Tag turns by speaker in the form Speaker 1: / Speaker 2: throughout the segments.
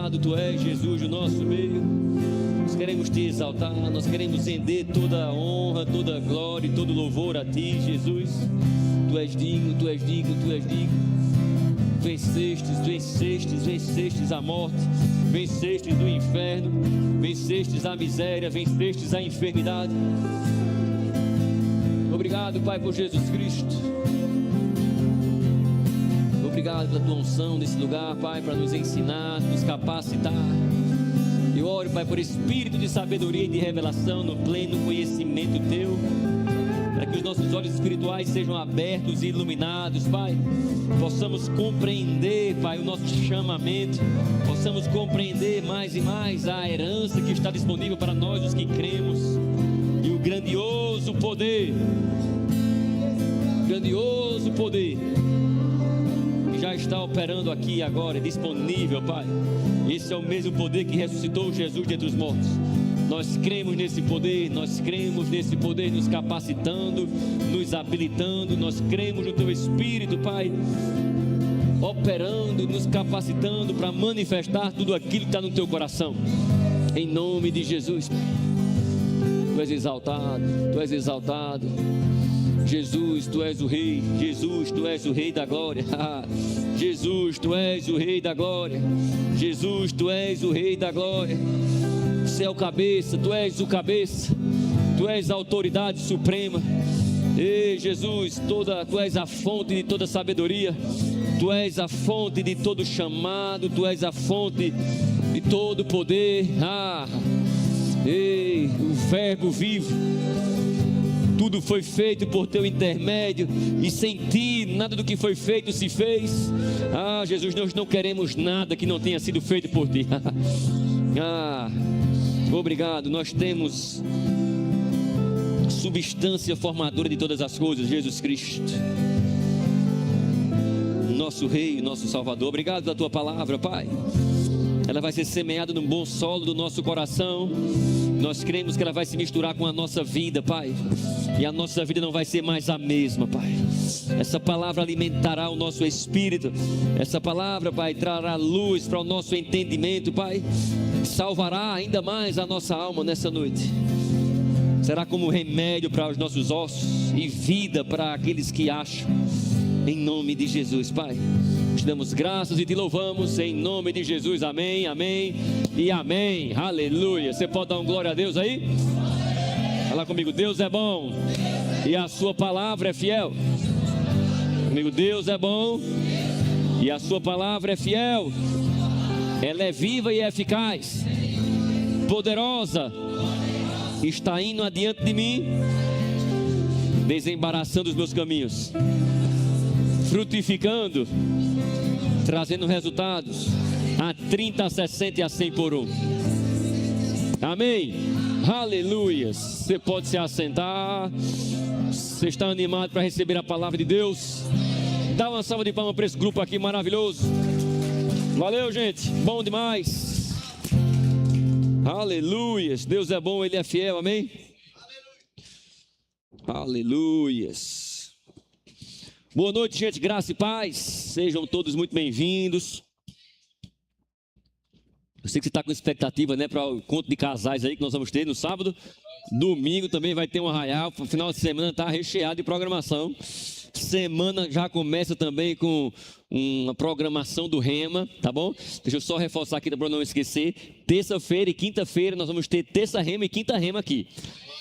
Speaker 1: obrigado, Tu és Jesus do nosso meio. Nós queremos Te exaltar, nós queremos render toda a honra, toda a glória e todo louvor a Ti, Jesus. Tu és digno, Tu és digno, Tu és digno. Vencestes a morte, vencestes do inferno, vencestes a miséria, vencestes a enfermidade. Obrigado, Pai, por Jesus Cristo. Obrigado pela Tua unção nesse lugar, Pai, para nos ensinar, nos capacitar. Eu oro, Pai, por espírito de sabedoria e de revelação no pleno conhecimento Teu, para que os nossos olhos espirituais sejam abertos e iluminados, Pai. Possamos compreender, Pai, o nosso chamamento, possamos compreender mais e mais a herança que está disponível para nós, os que cremos, e o grandioso poder que já está operando aqui agora, disponível, Pai. Esse é o mesmo poder que ressuscitou Jesus dentre os mortos. Nós cremos nesse poder, nos capacitando, nos habilitando. Nós cremos no Teu Espírito, Pai, operando, nos capacitando para manifestar tudo aquilo que está no Teu coração. Em nome de Jesus. Tu és exaltado, Tu és exaltado. Jesus, Tu és o Rei. Jesus, Tu és o Rei da glória. Jesus, Tu és o Rei da glória. Jesus, Tu és o Rei da glória. Você é o cabeça, Tu és o cabeça, Tu és a autoridade suprema. Ei, Jesus, Tu és a fonte de toda sabedoria, Tu és a fonte de todo chamado, Tu és a fonte de todo poder. Ei, o Verbo vivo, tudo foi feito por Teu intermédio, e sem Ti nada do que foi feito se fez. Jesus, nós não queremos nada que não tenha sido feito por Ti. Obrigado, nós temos substância formadora de todas as coisas, Jesus Cristo, nosso Rei, nosso Salvador. Obrigado pela Tua palavra, Pai. Ela vai ser semeada num bom solo do nosso coração. Nós cremos que ela vai se misturar com a nossa vida, Pai, e a nossa vida não vai ser mais a mesma, Pai. Essa palavra alimentará o nosso espírito. Essa palavra, Pai, trará luz para o nosso entendimento, Pai. Salvará ainda mais a nossa alma nessa noite. Será como remédio para os nossos ossos e vida para aqueles que acham. Em nome de Jesus, Pai, te damos graças e Te louvamos em nome de Jesus. Amém, amém e amém. Aleluia. Você pode dar um glória a Deus aí? Fala comigo. Deus é bom e a Sua palavra é fiel. Comigo. Deus é bom e a Sua palavra é fiel. Ela é viva e eficaz, poderosa, está indo adiante de mim, desembaraçando os meus caminhos, frutificando, trazendo resultados a 30, a 60 e a 100 por um. Amém? Aleluia. Você pode se assentar. Você está animado para receber a palavra de Deus? Dá uma salva de palmas para esse grupo aqui maravilhoso. Valeu, gente, bom demais. Aleluia. Deus é bom, Ele é fiel, amém? Aleluia. Boa noite, gente, graça e paz. Sejam todos muito bem-vindos. Eu sei que você está com expectativa, né, para o encontro de casais aí que nós vamos ter no sábado. Domingo também vai ter um arraial. O final de semana está recheado de programação. Semana já começa também com uma programação do Rema, tá bom? Deixa eu só reforçar aqui para não esquecer. Terça-feira e quinta-feira nós vamos ter terça Rema e quinta Rema aqui,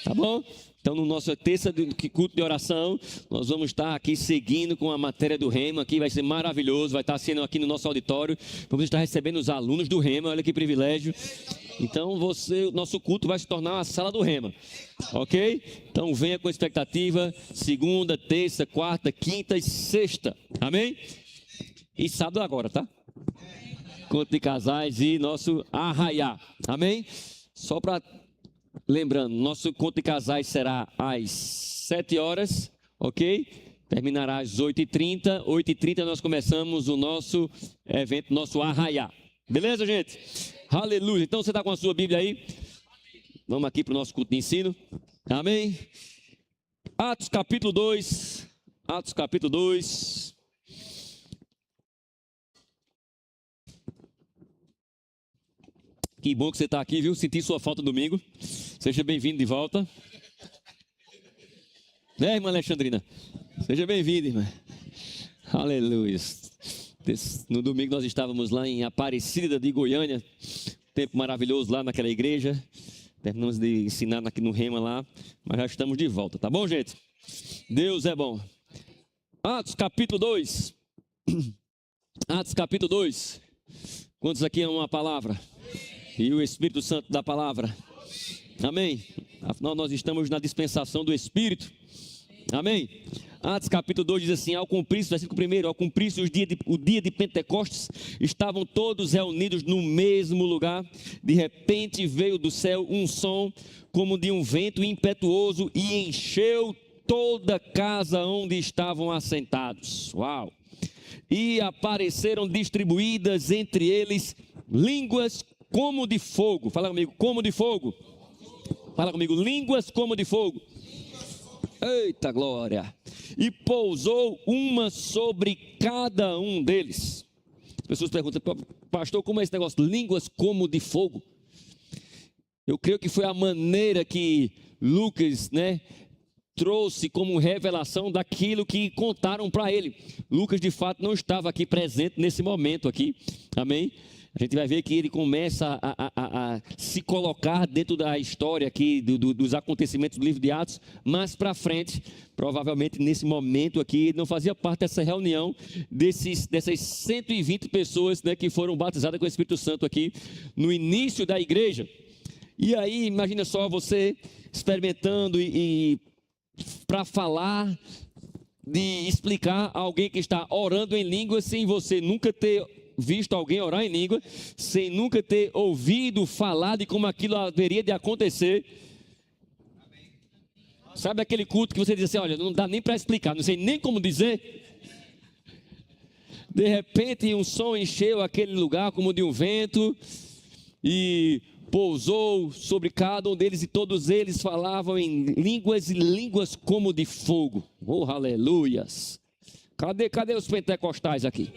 Speaker 1: tá bom? Então, no nosso terça de culto de oração, nós vamos estar aqui seguindo com a matéria do Rema, aqui vai ser maravilhoso, vai estar sendo aqui no nosso auditório, vamos estar recebendo os alunos do Rema, olha que privilégio. Então, o nosso culto vai se tornar a sala do Rema, ok? Então, venha com expectativa, segunda, terça, quarta, quinta e sexta, amém? E sábado agora, tá? Culto de casais e nosso arraiá, amém? Só para... Lembrando, nosso encontro de casais será às 7 horas, ok? Terminará às 8h30. 8h30 nós começamos o nosso evento, nosso arraiá. Beleza, gente? Aleluia. Então você está com a sua Bíblia aí? Vamos aqui para o nosso culto de ensino. Amém? Atos capítulo 2. Atos capítulo 2. Que bom que você está aqui, viu? Senti sua falta domingo. Seja bem-vindo de volta. Irmã Alexandrina? Seja bem-vinda, irmã. Aleluia. No domingo nós estávamos lá em Aparecida de Goiânia. Tempo maravilhoso lá naquela igreja. Terminamos de ensinar aqui no Rema lá. Mas já estamos de volta, tá bom, gente? Deus é bom. Atos capítulo 2. Atos capítulo 2. Quantos aqui amam a palavra? E o Espírito Santo da palavra? Amém? Afinal, nós estamos na dispensação do Espírito. Amém? Atos capítulo 2 diz assim: ao cumprir-se, versículo 1, ao cumprir-se o dia de Pentecostes, estavam todos reunidos no mesmo lugar. De repente veio do céu um som como de um vento impetuoso e encheu toda a casa onde estavam assentados. Uau! E apareceram distribuídas entre eles línguas como de fogo. Fala comigo, como de fogo. Fala comigo, línguas como de fogo. Eita glória! E pousou uma sobre cada um deles. As pessoas perguntam: pastor, como é esse negócio? Línguas como de fogo. Eu creio que foi a maneira que Lucas, trouxe como revelação daquilo que contaram para ele. Lucas de fato não estava aqui presente nesse momento aqui, amém? A gente vai ver que ele começa a se colocar dentro da história aqui, dos acontecimentos do livro de Atos, mais para frente, provavelmente nesse momento aqui, ele não fazia parte dessa reunião, dessas 120 pessoas que foram batizadas com o Espírito Santo aqui, no início da igreja. E aí, imagina só você experimentando e para falar, de explicar a alguém que está orando em língua, sem você nunca ter visto alguém orar em língua, sem nunca ter ouvido falar de como aquilo haveria de acontecer. Sabe aquele culto que você diz assim: olha, não dá nem para explicar, não sei nem como dizer. De repente um som encheu aquele lugar como de um vento e pousou sobre cada um deles, e todos eles falavam em línguas, e línguas como de fogo. Oh, aleluias! Cadê os pentecostais aqui?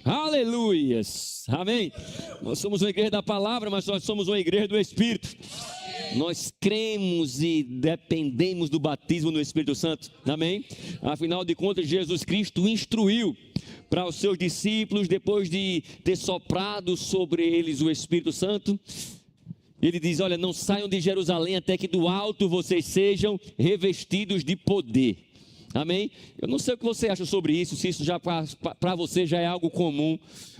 Speaker 1: Aleluias! Amém? Nós somos uma igreja da palavra, mas nós somos uma igreja do Espírito. Nós cremos e dependemos do batismo no Espírito Santo. Amém? Afinal de contas, Jesus Cristo instruiu para os seus discípulos, depois de ter soprado sobre eles o Espírito Santo, ele diz: olha, não saiam de Jerusalém até que do alto vocês sejam revestidos de poder. Amém? Eu não sei o que você acha sobre isso, se isso já para você já é algo comum,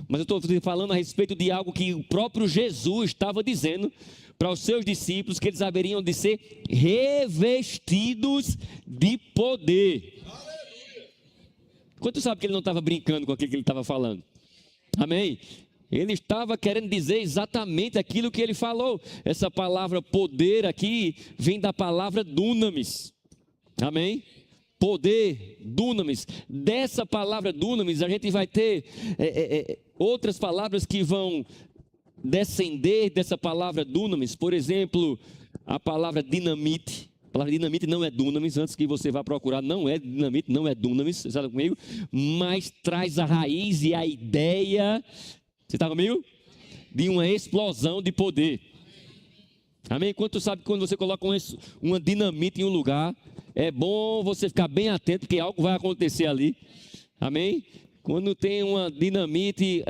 Speaker 1: mas eu estou falando a respeito de algo que o próprio Jesus estava dizendo para os seus discípulos, que eles haveriam de ser revestidos de poder. Quanto sabe que ele não estava brincando com aquilo que ele estava falando? Amém? Ele estava querendo dizer exatamente aquilo que ele falou. Essa palavra poder aqui vem da palavra dunamis. Amém? Poder, dunamis. Dessa palavra dunamis a gente vai ter outras palavras que vão descender dessa palavra dunamis. Por exemplo, a palavra dinamite. A palavra dinamite não é dunamis, antes que você vá procurar, não é dinamite, não é dunamis, você está comigo? Mas traz a raiz e a ideia, você está comigo? De uma explosão de poder. Amém? Quanto sabe que quando você coloca uma dinamite em um lugar, é bom você ficar bem atento, porque algo vai acontecer ali. Amém? Quando tem uma dinamite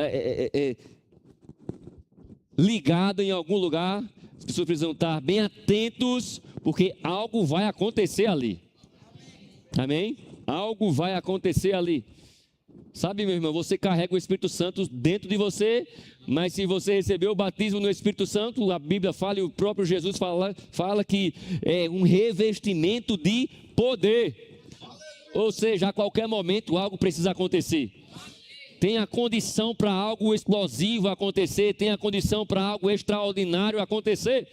Speaker 1: ligada em algum lugar, as pessoas precisam estar bem atentos, porque algo vai acontecer ali. Amém? Algo vai acontecer ali. Sabe, meu irmão, você carrega o Espírito Santo dentro de você, mas se você recebeu o batismo no Espírito Santo, a Bíblia fala, e o próprio Jesus fala que é um revestimento de poder. Ou seja, a qualquer momento algo precisa acontecer. Tem a condição para algo explosivo acontecer, tem a condição para algo extraordinário acontecer.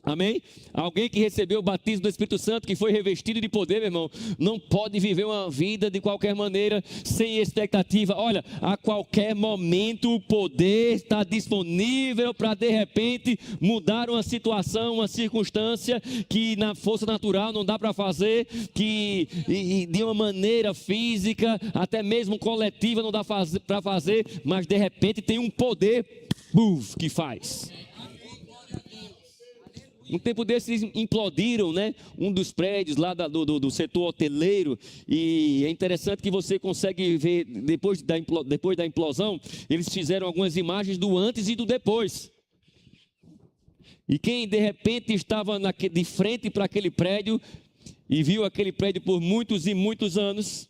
Speaker 1: Amém? Alguém que recebeu o batismo do Espírito Santo, que foi revestido de poder, meu irmão, não pode viver uma vida de qualquer maneira, sem expectativa. Olha, a qualquer momento o poder está disponível para de repente mudar uma situação, uma circunstância que na força natural não dá para fazer, que de uma maneira física, até mesmo coletiva não dá para fazer, mas de repente tem um poder que faz. Um tempo desses implodiram, né, um dos prédios lá do setor hoteleiro, e é interessante que você consegue ver, depois da implosão, eles fizeram algumas imagens do antes e do depois. E quem de repente estava de frente para aquele prédio, e viu aquele prédio por muitos e muitos anos,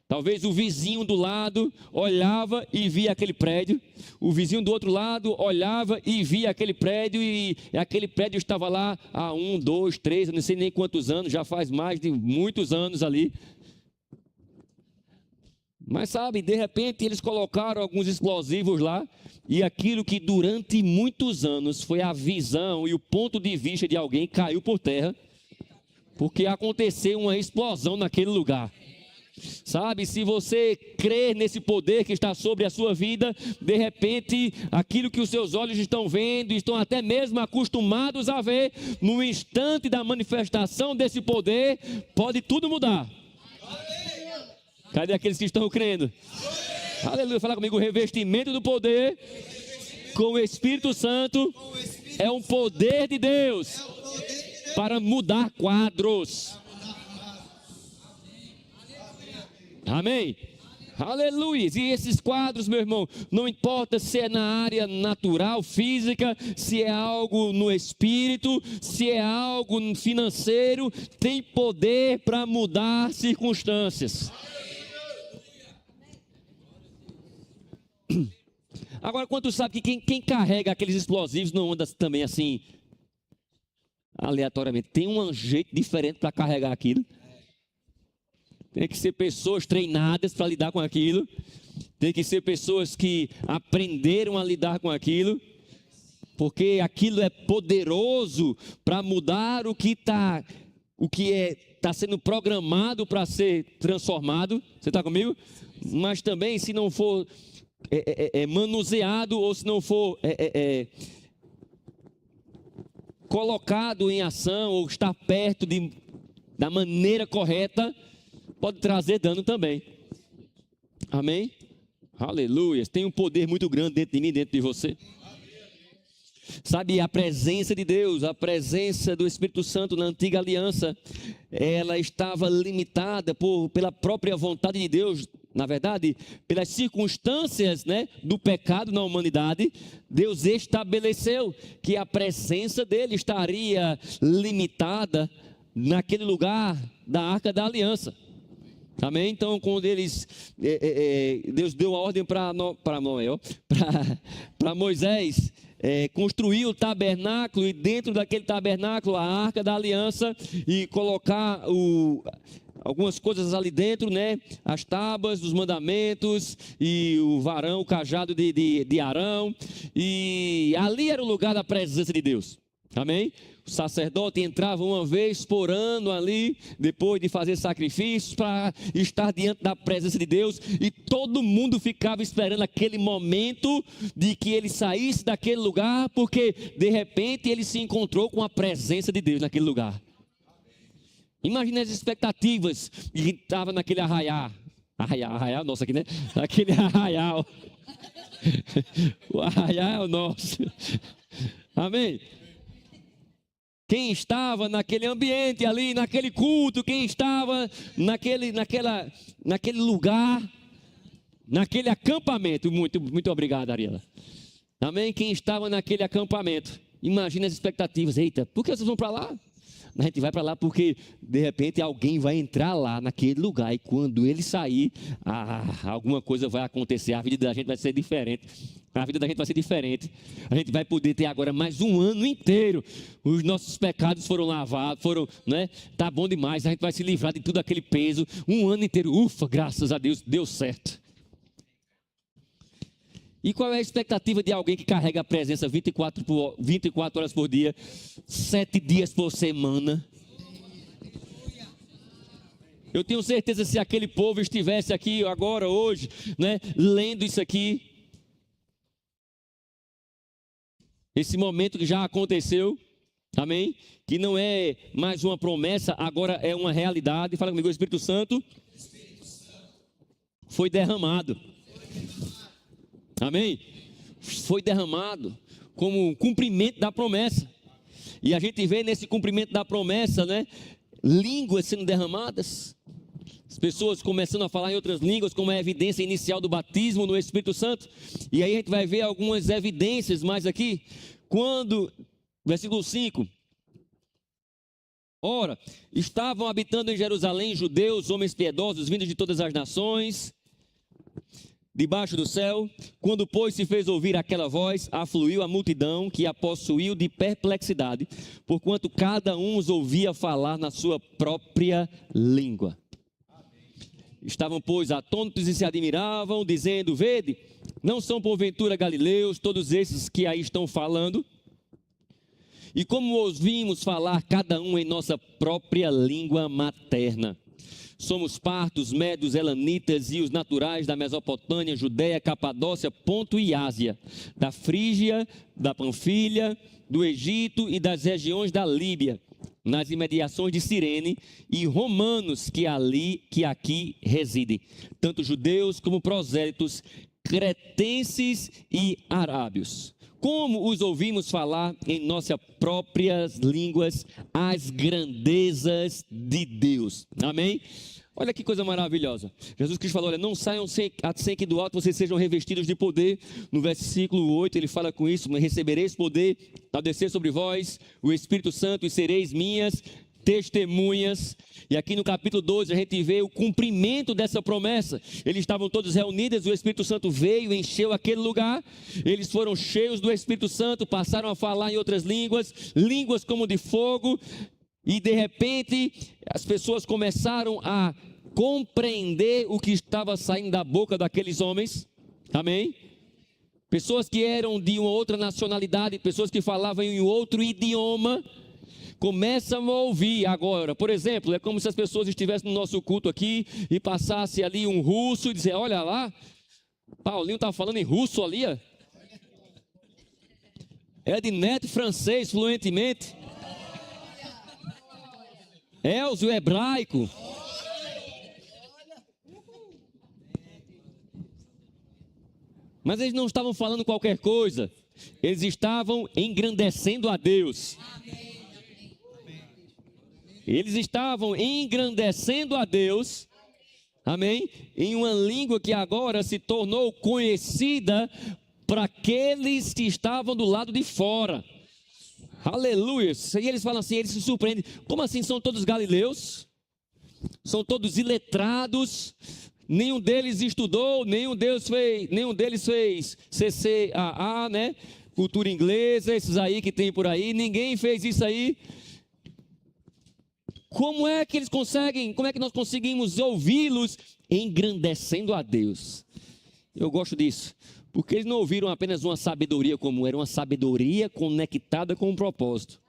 Speaker 1: talvez o vizinho do lado olhava e via aquele prédio, o vizinho do outro lado olhava e via aquele prédio, e aquele prédio estava lá há 1, 2, 3, eu não sei nem quantos anos, já faz mais de muitos anos ali. Mas sabe, de repente eles colocaram alguns explosivos lá, e aquilo que durante muitos anos foi a visão e o ponto de vista de alguém caiu por terra, porque aconteceu uma explosão naquele lugar. Sabe, se você crer nesse poder que está sobre a sua vida, de repente, aquilo que os seus olhos estão vendo, estão até mesmo acostumados a ver, no instante da manifestação desse poder, pode tudo mudar. Cadê aqueles que estão crendo? Aleluia, fala comigo, o revestimento do poder com o Espírito Santo é um poder de Deus para mudar quadros. Amém? Aleluia! E esses quadros, meu irmão, não importa se é na área natural, física, se é algo no espírito, se é algo financeiro, tem poder para mudar circunstâncias. Agora, quanto sabe que quem carrega aqueles explosivos não anda também assim, aleatoriamente? Tem um jeito diferente para carregar aquilo. Tem que ser pessoas treinadas para lidar com aquilo. Tem que ser pessoas que aprenderam a lidar com aquilo. Porque aquilo é poderoso para mudar o que está sendo programado para ser transformado. Você está comigo? Mas também, se não for manuseado, ou se não for colocado em ação, ou estar perto da maneira correta, pode trazer dano também. Amém? Aleluia. Tem um poder muito grande dentro de mim, dentro de você. Sabe, a presença de Deus, a presença do Espírito Santo na antiga aliança, ela estava limitada pela própria vontade de Deus. Na verdade, pelas circunstâncias, né, do pecado na humanidade, Deus estabeleceu que a presença dele estaria limitada naquele lugar da Arca da Aliança. Amém? Então, quando Deus deu a ordem para Moisés construir o tabernáculo, e dentro daquele tabernáculo a Arca da Aliança, e colocar algumas coisas ali dentro, né? As tábuas dos mandamentos e o varão, o cajado de Arão, e ali era o lugar da presença de Deus. Amém? O sacerdote entrava uma vez por ano ali, depois de fazer sacrifícios, para estar diante da presença de Deus, e todo mundo ficava esperando aquele momento de que ele saísse daquele lugar, porque de repente ele se encontrou com a presença de Deus naquele lugar. Imagina as expectativas, e estava naquele arraial, nossa aqui, né? Aquele arraial, o arraial nosso, amém? Quem estava naquele ambiente ali, naquele culto, quem estava naquele lugar, naquele acampamento, muito obrigado, Ariela. Amém? Quem estava naquele acampamento, imagina as expectativas. Eita, por que vocês vão para lá? A gente vai para lá porque, de repente, alguém vai entrar lá naquele lugar, e quando ele sair, alguma coisa vai acontecer, a vida da gente vai ser diferente. A vida da gente vai ser diferente. A gente vai poder ter agora mais um ano inteiro. Os nossos pecados foram lavados, né? Tá bom demais. A gente vai se livrar de tudo aquele peso. Um ano inteiro. Ufa, graças a Deus, deu certo. E qual é a expectativa de alguém que carrega a presença 24 horas por dia, 7 dias por semana? Eu tenho certeza, se aquele povo estivesse aqui agora, hoje, né, lendo isso aqui, esse momento que já aconteceu, amém? Que não é mais uma promessa, agora é uma realidade. Fala comigo, o Espírito Santo foi derramado. Amém? Foi derramado como um cumprimento da promessa. E a gente vê nesse cumprimento da promessa, né, línguas sendo derramadas. As pessoas começando a falar em outras línguas, como a evidência inicial do batismo no Espírito Santo. E aí a gente vai ver algumas evidências mais aqui. Quando, versículo 5. Ora, estavam habitando em Jerusalém judeus, homens piedosos, vindos de todas as nações, debaixo do céu. Quando, pois, se fez ouvir aquela voz, afluiu a multidão, que a possuiu de perplexidade, porquanto cada um os ouvia falar na sua própria língua. Estavam, pois, atônitos e se admiravam, dizendo: vede, não são porventura galileus todos esses que aí estão falando? E como ouvimos falar cada um em nossa própria língua materna? Somos partos, médios, elamitas e os naturais da Mesopotâmia, Judéia, Capadócia, Ponto e Ásia, da Frígia, da Panfilha, do Egito e das regiões da Líbia, nas imediações de Cirene, e romanos que aqui residem, tanto judeus como prosélitos, cretenses e arábios. Como os ouvimos falar em nossas próprias línguas as grandezas de Deus. Amém? Olha que coisa maravilhosa. Jesus Cristo falou: olha, não saiam sem que do alto vocês sejam revestidos de poder. No versículo 8 ele fala com isso: recebereis poder ao descer sobre vós o Espírito Santo, e sereis minhas testemunhas. E aqui no capítulo 12 a gente vê o cumprimento dessa promessa. Eles estavam todos reunidos, o Espírito Santo veio, encheu aquele lugar. Eles foram cheios do Espírito Santo, passaram a falar em outras línguas, línguas como de fogo. E de repente as pessoas começaram a compreender o que estava saindo da boca daqueles homens. Amém? Pessoas que eram de uma outra nacionalidade, pessoas que falavam em outro idioma, começam a ouvir agora. Por exemplo, é como se as pessoas estivessem no nosso culto aqui e passasse ali um russo e dizer: olha lá, Paulinho está falando em russo ali, ó. Ednet francês fluentemente. Elzio hebraico. Mas eles não estavam falando qualquer coisa. Eles estavam engrandecendo a Deus. Eles estavam engrandecendo a Deus. Amém? Em uma língua que agora se tornou conhecida para aqueles que estavam do lado de fora. Aleluia. E eles falam assim, eles se surpreendem. Como assim são todos galileus? São todos iletrados? Nenhum deles estudou, nenhum deles fez CCAA, né? Cultura inglesa, esses aí que tem por aí. Ninguém fez isso aí. Como é que eles conseguem, como é que nós conseguimos ouvi-los engrandecendo a Deus? Eu gosto disso. Porque eles não ouviram apenas uma sabedoria comum, era uma sabedoria conectada com um propósito.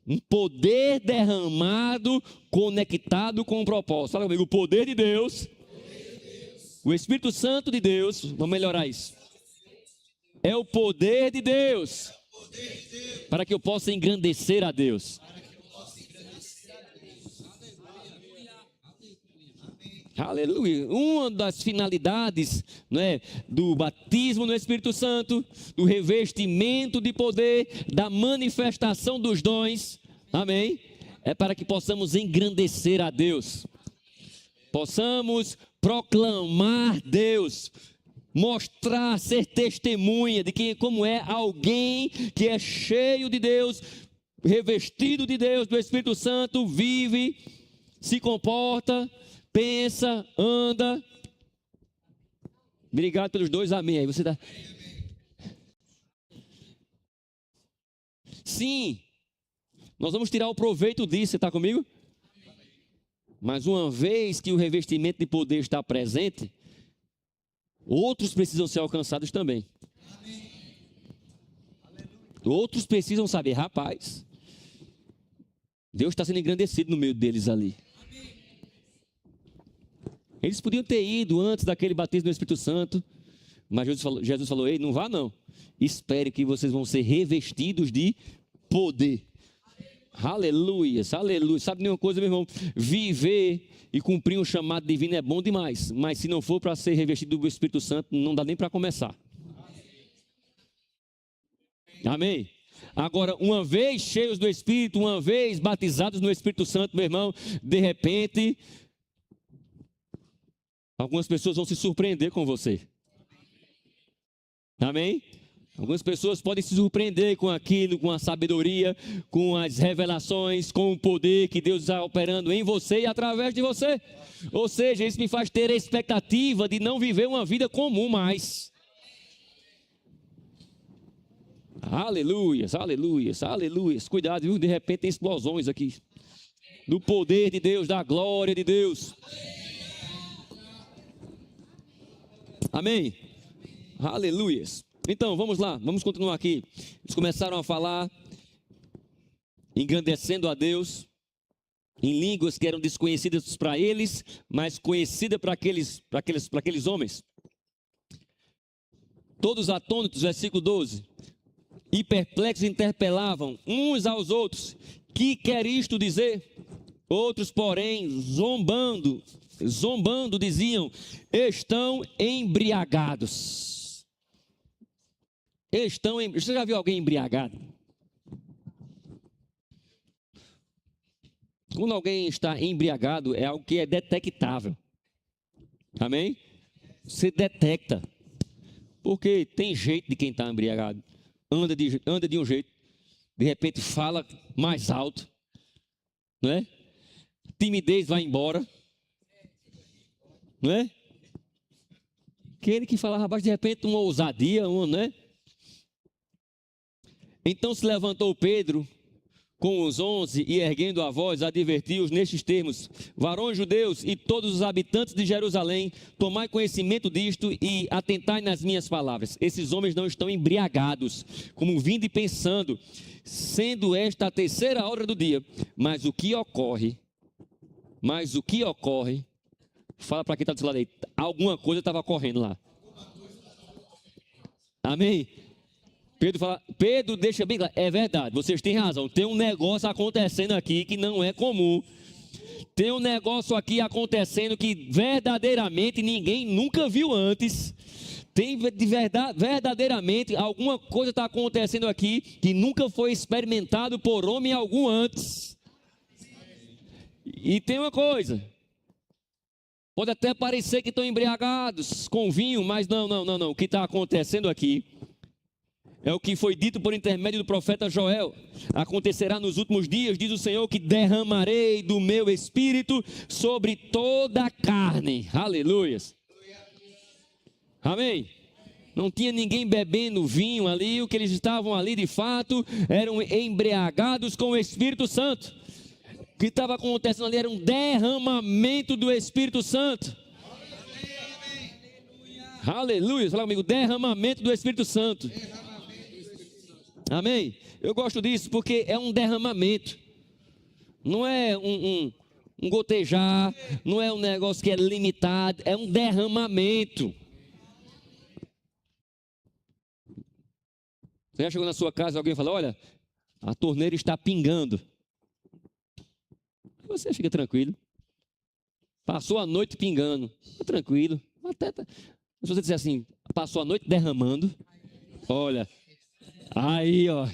Speaker 1: Um poder derramado, conectado com um propósito. Fala comigo, o poder de Deus, o Espírito Santo de Deus, vamos melhorar isso. É o poder de Deus, para que eu possa engrandecer a Deus. Aleluia. Uma das finalidades, né, do batismo no Espírito Santo, do revestimento de poder, da manifestação dos dons, amém? É para que possamos engrandecer a Deus, possamos proclamar Deus, mostrar, ser testemunha de quem, como é alguém que é cheio de Deus, revestido de Deus, do Espírito Santo, vive, se comporta, pensa, anda. Obrigado pelos dois amém. Aí você dá. Sim, nós vamos tirar o proveito disso, você está comigo? Mas uma vez que o revestimento de poder está presente, outros precisam ser alcançados também. Outros precisam saber, rapaz, Deus está sendo engrandecido no meio deles ali. Eles podiam ter ido antes daquele batismo do Espírito Santo, mas Jesus falou, ei, não vá não. Espere que vocês vão ser revestidos de poder. Aleluia, aleluia. Sabe de uma coisa, meu irmão? Viver e cumprir um chamado divino é bom demais, mas se não for para ser revestido do Espírito Santo, não dá nem para começar. Amém? Agora, uma vez cheios do Espírito, uma vez batizados no Espírito Santo, meu irmão, de repente, algumas pessoas vão se surpreender com você. Amém? Algumas pessoas podem se surpreender com aquilo, com a sabedoria, com as revelações, com o poder que Deus está operando em você e através de você. Ou seja, isso me faz ter a expectativa de não viver uma vida comum mais. Aleluias, aleluias, aleluias. Cuidado, viu? De repente tem explosões aqui. Do poder de Deus, da glória de Deus. Amém? Aleluias. Então, vamos lá, vamos continuar aqui. Eles começaram a falar, engrandecendo a Deus, em línguas que eram desconhecidas para eles, mas conhecidas para aqueles homens. Todos atônitos, versículo 12. E perplexos interpelavam uns aos outros: que quer isto dizer? Outros, porém, zombando, diziam: estão embriagados. Você já viu alguém embriagado? Quando alguém está embriagado, é algo que é detectável. Amém? Você detecta. Porque tem jeito de quem está embriagado. Anda de um jeito, de repente fala mais alto, não é? Timidez vai embora, não é? Aquele que falava abaixo, de repente uma ousadia, não é? Então se levantou Pedro com os 11 e erguendo a voz advertiu-os nestes termos: varões judeus e todos os habitantes de Jerusalém, tomai conhecimento disto e atentai nas minhas palavras. Esses homens não estão embriagados, como vindo e pensando, sendo esta a terceira hora do dia. Mas o que ocorre, fala para quem está do seu lado aí, alguma coisa estava ocorrendo lá. Amém? Pedro deixa bem claro, é verdade, vocês têm razão, tem um negócio acontecendo aqui que não é comum, tem um negócio aqui acontecendo que verdadeiramente ninguém nunca viu antes, verdadeiramente alguma coisa está acontecendo aqui que nunca foi experimentado por homem algum antes. E tem uma coisa, pode até parecer que estão embriagados com vinho, mas não, o que está acontecendo aqui é o que foi dito por intermédio do profeta Joel. Acontecerá nos últimos dias, diz o Senhor, que derramarei do meu espírito sobre toda a carne. Aleluias. Amém. Não tinha ninguém bebendo vinho ali, o que eles estavam ali de fato eram embriagados com o Espírito Santo. O que estava acontecendo ali era um derramamento do Espírito Santo. Aleluia. Fala comigo, derramamento do Espírito Santo. Amém? Eu gosto disso porque é um derramamento. Não é um gotejar, não é um negócio que é limitado, é um derramamento. Você já chegou na sua casa e alguém fala: olha, a torneira está pingando. Você fica tranquilo. Passou a noite pingando, fica tranquilo. Se você disser assim, passou a noite derramando, olha, aí ó,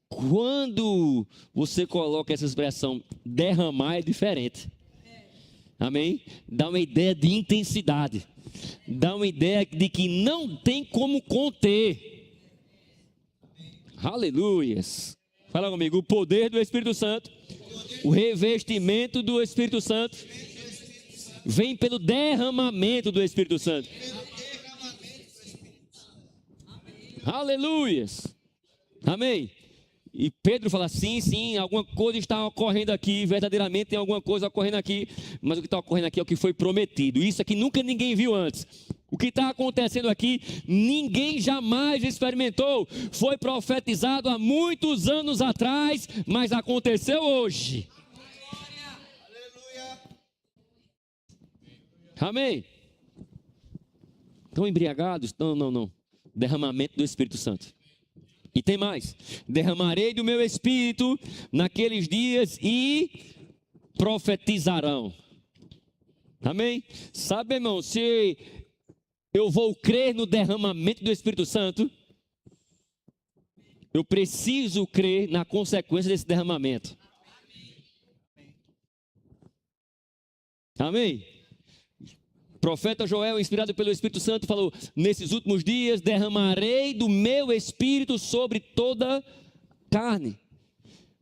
Speaker 1: quando você coloca essa expressão derramar é diferente. Amém? Dá uma ideia de intensidade, dá uma ideia de que não tem como conter. Aleluias. Fala comigo, o poder do Espírito Santo, o revestimento do Espírito Santo vem pelo derramamento do Espírito Santo. Aleluias. Amém. E Pedro fala, sim, alguma coisa está ocorrendo aqui, verdadeiramente tem alguma coisa ocorrendo aqui, mas o que está ocorrendo aqui é o que foi prometido. Isso aqui nunca ninguém viu antes. O que está acontecendo aqui, ninguém jamais experimentou. Foi profetizado há muitos anos atrás, mas aconteceu hoje. Amém? Estão embriagados? Não. Derramamento do Espírito Santo. E tem mais. Derramarei do meu Espírito naqueles dias e profetizarão. Amém? Sabe, irmão, se eu vou crer no derramamento do Espírito Santo, eu preciso crer na consequência desse derramamento. Amém? O profeta Joel, inspirado pelo Espírito Santo, falou: nesses últimos dias derramarei do meu Espírito sobre toda carne.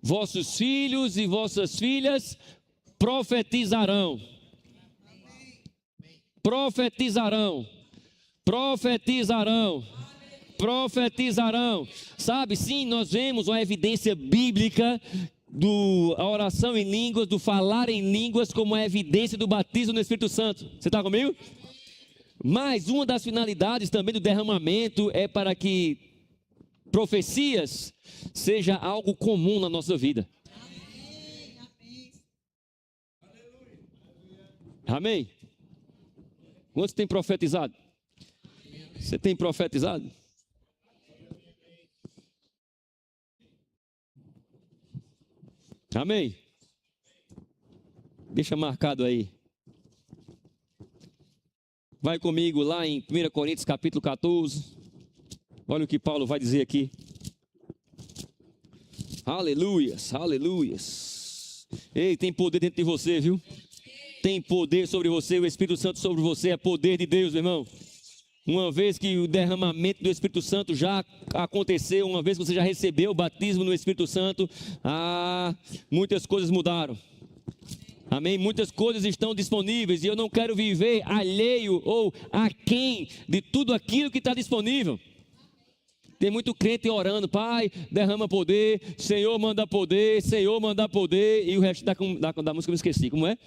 Speaker 1: Vossos filhos e vossas filhas profetizarão. Profetizarão. Profetizarão. Profetizarão. Sabe, sim, nós vemos uma evidência bíblica a oração em línguas, do falar em línguas, como a evidência do batismo no Espírito Santo. Você está comigo? Mas uma das finalidades também do derramamento é para que profecias seja algo comum na nossa vida. Amém? Quantos tem profetizado? Você tem profetizado? Amém? Deixa marcado aí. Vai comigo lá em 1 Coríntios capítulo 14. Olha o que Paulo vai dizer aqui. Aleluias, aleluias. Ei, tem poder dentro de você, viu? Tem poder sobre você, o Espírito Santo sobre você é poder de Deus, meu irmão. Uma vez que o derramamento do Espírito Santo já aconteceu, uma vez que você já recebeu o batismo no Espírito Santo, muitas coisas mudaram. Amém? Muitas coisas estão disponíveis e eu não quero viver alheio ou aquém de tudo aquilo que está disponível. Tem muito crente orando: Pai, derrama poder, Senhor manda poder, Senhor manda poder, e o resto da música eu me esqueci, como é?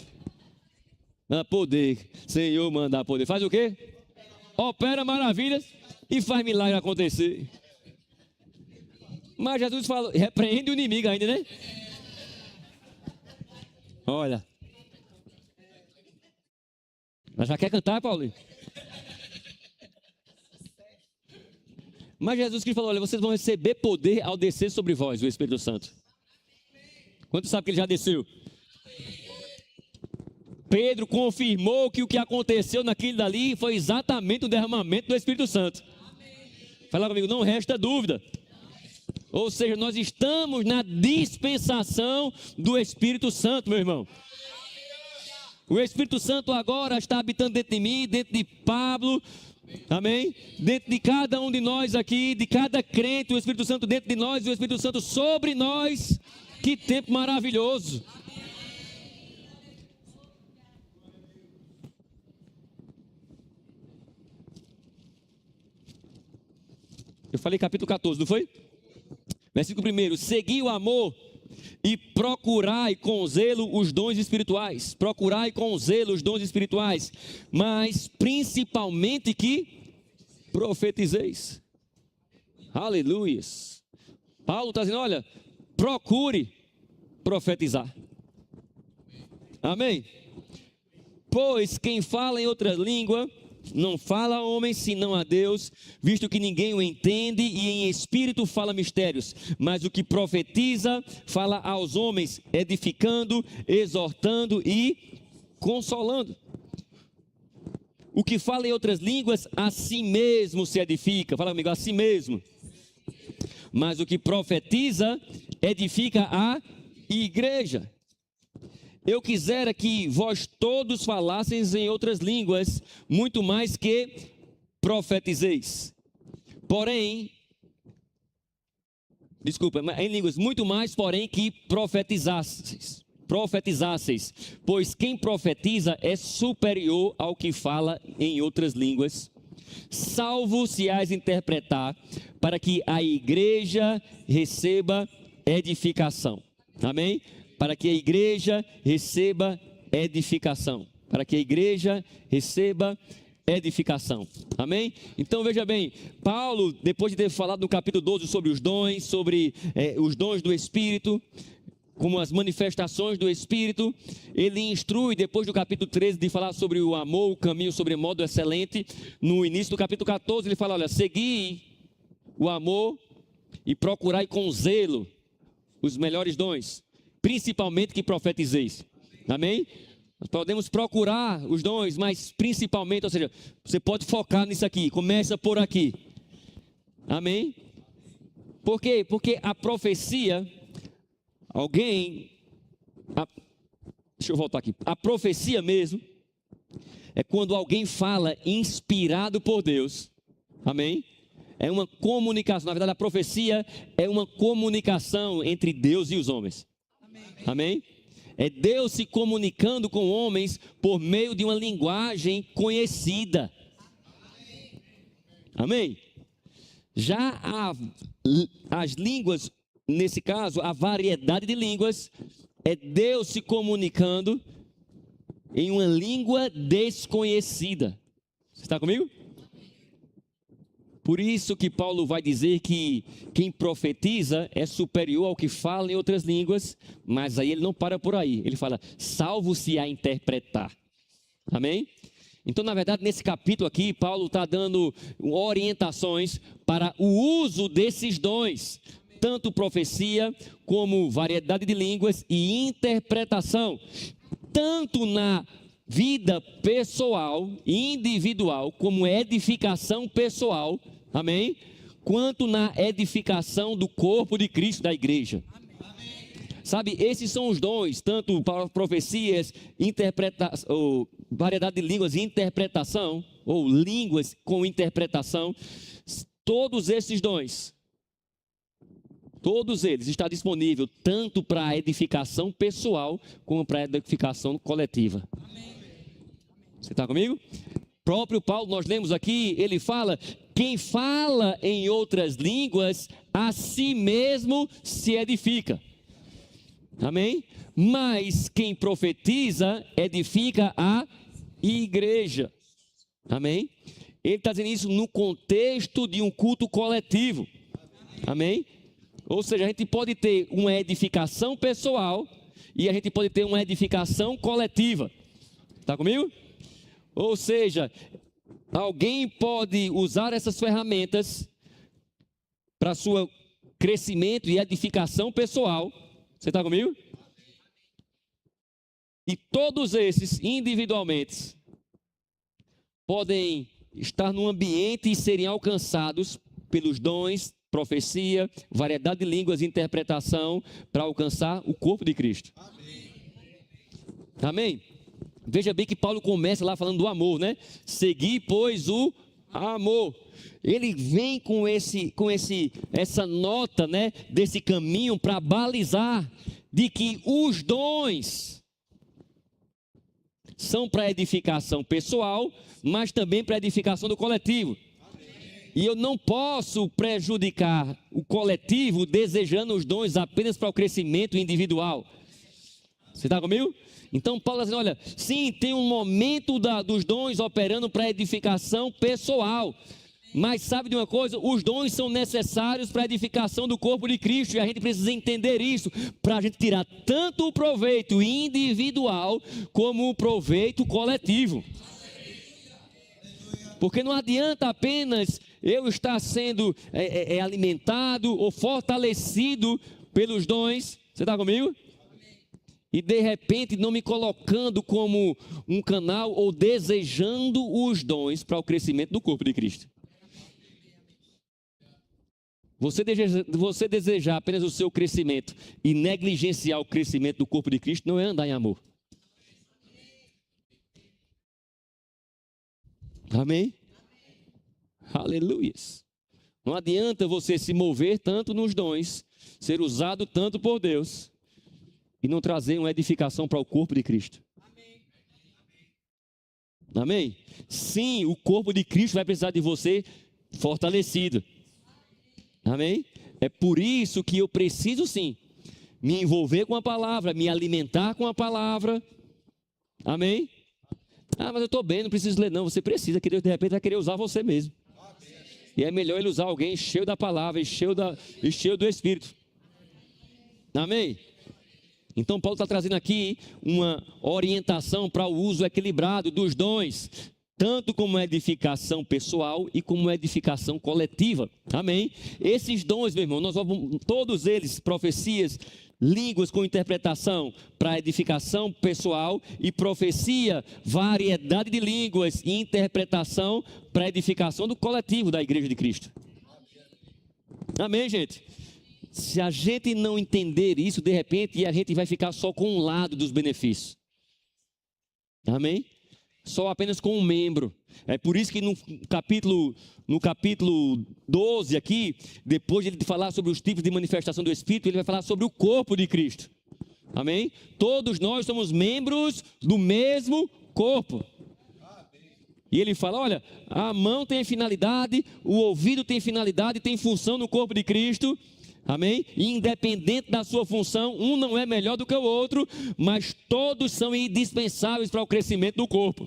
Speaker 1: Poder, Senhor manda poder. Faz o quê? Opera maravilhas e faz milagre acontecer. Mas Jesus falou, repreende o inimigo ainda, né? Olha. Mas já quer cantar, Paulinho? Mas Jesus que falou: olha, vocês vão receber poder ao descer sobre vós, o Espírito Santo. Quanto sabe que ele já desceu? Pedro confirmou que o que aconteceu naquilo dali foi exatamente o derramamento do Espírito Santo. Fala comigo, não resta dúvida. Ou seja, nós estamos na dispensação do Espírito Santo, meu irmão. O Espírito Santo agora está habitando dentro de mim, dentro de Pablo, amém? Dentro de cada um de nós aqui, de cada crente, o Espírito Santo dentro de nós e o Espírito Santo sobre nós. Que tempo maravilhoso. Eu falei capítulo 14, não foi? Versículo 1: segui o amor e procurai com zelo os dons espirituais. Procurai com zelo os dons espirituais, mas principalmente que profetizeis. Aleluias. Paulo está dizendo: olha, procure profetizar. Amém? Pois quem fala em outra língua não fala a homem senão a Deus, visto que ninguém o entende, e em espírito fala mistérios. Mas o que profetiza fala aos homens, edificando, exortando e consolando. O que fala em outras línguas, a si mesmo se edifica. Fala comigo, a si mesmo. Mas o que profetiza, edifica a igreja. Eu quisera que vós todos falasseis em outras línguas, muito mais que profetizeis. Porém, em línguas, muito mais, porém, que profetizasseis. Pois quem profetiza é superior ao que fala em outras línguas, salvo se as interpretar, para que a igreja receba edificação. Amém? Para que a igreja receba edificação. Para que a igreja receba edificação. Amém? Então veja bem, Paulo, depois de ter falado no capítulo 12 sobre os dons, sobre os dons do Espírito, como as manifestações do Espírito, ele instrui, depois do capítulo 13, de falar sobre o amor, o caminho sobre modo excelente. No início do capítulo 14, ele fala, olha, segui o amor e procurai com zelo os melhores dons, principalmente que profetizeis. Amém? Nós podemos procurar os dons, mas principalmente, ou seja, você pode focar nisso aqui, começa por aqui. Amém? Por quê? Porque a profecia, deixa eu voltar aqui. A profecia mesmo é quando alguém fala inspirado por Deus. Amém? É uma comunicação. Na verdade, a profecia é uma comunicação entre Deus e os homens. Amém? É Deus se comunicando com homens por meio de uma linguagem conhecida. Amém? Já as línguas, nesse caso, a variedade de línguas, é Deus se comunicando em uma língua desconhecida. Você está comigo? Por isso que Paulo vai dizer que quem profetiza é superior ao que fala em outras línguas, mas aí ele não para por aí. Ele fala, salvo-se a interpretar. Amém? Então, na verdade, nesse capítulo aqui, Paulo está dando orientações para o uso desses dons, tanto profecia como variedade de línguas e interpretação, tanto na vida pessoal, individual, como edificação pessoal, amém? Quanto na edificação do corpo de Cristo, da igreja. Sabe, esses são os dons, tanto para profecias, ou variedade de línguas e interpretação, ou línguas com interpretação, todos esses dons, todos eles estão disponíveis tanto para a edificação pessoal, como para a edificação coletiva. Você está comigo? Próprio Paulo, nós lemos aqui, ele fala, quem fala em outras línguas, a si mesmo se edifica. Amém? Mas quem profetiza, edifica a igreja. Amém? Ele está dizendo isso no contexto de um culto coletivo. Amém? Ou seja, a gente pode ter uma edificação pessoal e a gente pode ter uma edificação coletiva. Está comigo? Ou seja, alguém pode usar essas ferramentas para seu crescimento e edificação pessoal. Você está comigo? E todos esses, individualmente, podem estar no ambiente e serem alcançados pelos dons, profecia, variedade de línguas e interpretação para alcançar o corpo de Cristo. Amém? Veja bem que Paulo começa lá falando do amor, né? Segui, pois, o amor. Ele vem com essa nota, né, desse caminho para balizar de que os dons são para edificação pessoal, mas também para edificação do coletivo. E eu não posso prejudicar o coletivo desejando os dons apenas para o crescimento individual. Você está comigo? Então Paulo está dizendo, olha, sim, tem um momento dos dons operando para edificação pessoal. Mas sabe de uma coisa? Os dons são necessários para a edificação do corpo de Cristo. E a gente precisa entender isso para a gente tirar tanto o proveito individual como o proveito coletivo. Porque não adianta apenas eu estar sendo alimentado ou fortalecido pelos dons. Você está comigo? E de repente não me colocando como um canal ou desejando os dons para o crescimento do corpo de Cristo. Você desejar apenas o seu crescimento e negligenciar o crescimento do corpo de Cristo não é andar em amor. Amém? Aleluia. Não adianta você se mover tanto nos dons, ser usado tanto por Deus e não trazer uma edificação para o corpo de Cristo. Amém? Sim, o corpo de Cristo vai precisar de você fortalecido. Amém? É por isso que eu preciso sim me envolver com a palavra, me alimentar com a palavra. Amém? Ah, mas eu estou bem, não preciso ler não. Você precisa, que Deus de repente vai querer usar você mesmo. E é melhor ele usar alguém cheio da palavra, cheio do Espírito. Amém? Então Paulo está trazendo aqui uma orientação para o uso equilibrado dos dons, tanto como edificação pessoal e como edificação coletiva. Amém? Esses dons, meu irmão, nós vamos, todos eles, profecias, línguas com interpretação para edificação pessoal e profecia, variedade de línguas e interpretação para edificação do coletivo da Igreja de Cristo. Amém, gente? Se a gente não entender isso, de repente, a gente vai ficar só com um lado dos benefícios. Amém? Só apenas com um membro. É por isso que no capítulo 12 aqui, depois de ele falar sobre os tipos de manifestação do Espírito, ele vai falar sobre o corpo de Cristo. Amém? Todos nós somos membros do mesmo corpo. E ele fala, olha, a mão tem finalidade, o ouvido tem finalidade, tem função no corpo de Cristo. Amém? E independente da sua função, um não é melhor do que o outro, mas todos são indispensáveis para o crescimento do corpo.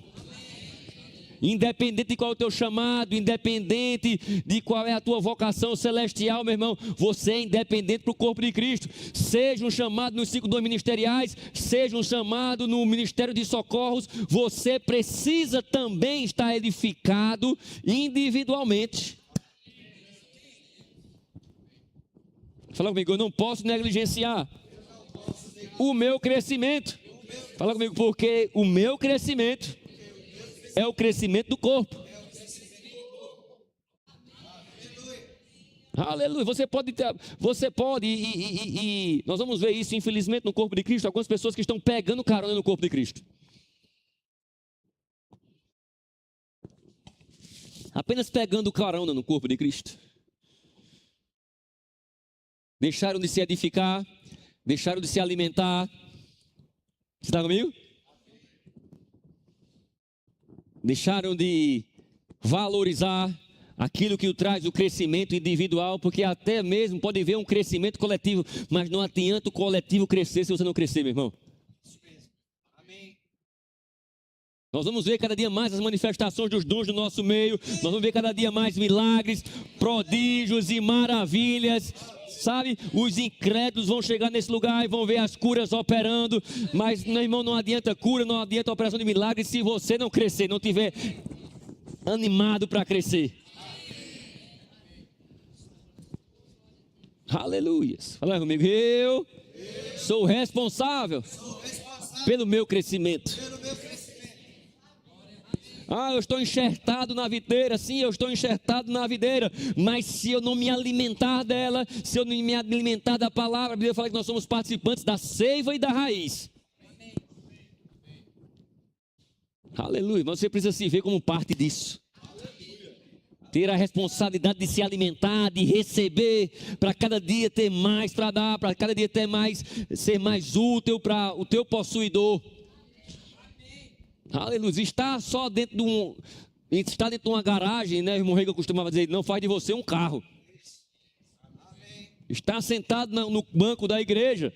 Speaker 1: Independente de qual é o teu chamado, independente de qual é a tua vocação celestial, meu irmão, você é independente para o corpo de Cristo. Seja um chamado nos 5 dons ministeriais, seja um chamado no ministério de socorros, você precisa também estar edificado individualmente. Fala comigo, eu não posso negligenciar o meu crescimento. Fala comigo, porque o meu crescimento é o crescimento do corpo. Aleluia. Você pode e nós vamos ver isso, infelizmente, no corpo de Cristo, algumas pessoas que estão pegando carona no corpo de Cristo. Apenas pegando carona no corpo de Cristo. Deixaram de se edificar, deixaram de se alimentar. Você está comigo? Deixaram de valorizar aquilo que traz o crescimento individual, porque até mesmo pode haver um crescimento coletivo, mas não adianta o coletivo crescer se você não crescer, meu irmão. Nós vamos ver cada dia mais as manifestações dos dons do nosso meio, nós vamos ver cada dia mais milagres, prodígios e maravilhas. Sabe, os incrédulos vão chegar nesse lugar e vão ver as curas operando, mas, meu irmão, não adianta cura, não adianta operação de milagre se você não crescer, não tiver animado para crescer. Aleluia. Fala comigo, eu sou responsável pelo meu crescimento. Ah, eu estou enxertado na videira, sim, eu estou enxertado na videira, mas se eu não me alimentar dela, se eu não me alimentar da palavra, a Bíblia fala que nós somos participantes da seiva e da raiz. Aleluia, mas você precisa se ver como parte disso. Ter a responsabilidade de se alimentar, de receber, para cada dia ter mais para dar, para cada dia ter mais, ser mais útil para o teu possuidor. Aleluia, está só dentro de uma garagem, né? O irmão Rega costumava dizer, não faz de você um carro. Está sentado no banco da igreja,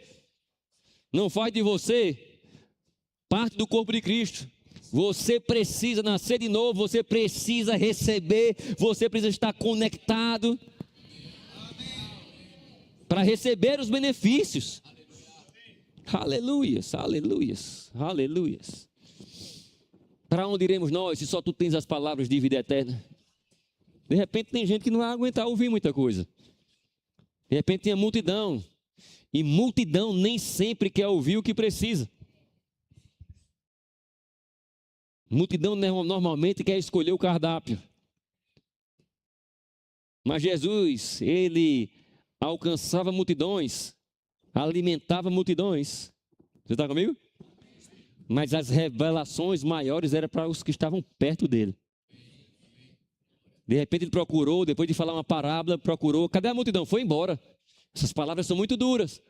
Speaker 1: não faz de você parte do corpo de Cristo. Você precisa nascer de novo, você precisa receber, você precisa estar conectado para receber os benefícios. Aleluias, aleluias, aleluias. Para onde iremos nós, se só tu tens as palavras de vida eterna? De repente tem gente que não vai aguentar ouvir muita coisa. De repente tem a multidão. E multidão nem sempre quer ouvir o que precisa. Multidão normalmente quer escolher o cardápio. Mas Jesus, ele alcançava multidões, alimentava multidões. Você está comigo? Mas as revelações maiores eram para os que estavam perto dele. De repente ele procurou, depois de falar uma parábola, procurou. Cadê a multidão? Foi embora. Essas palavras são muito duras.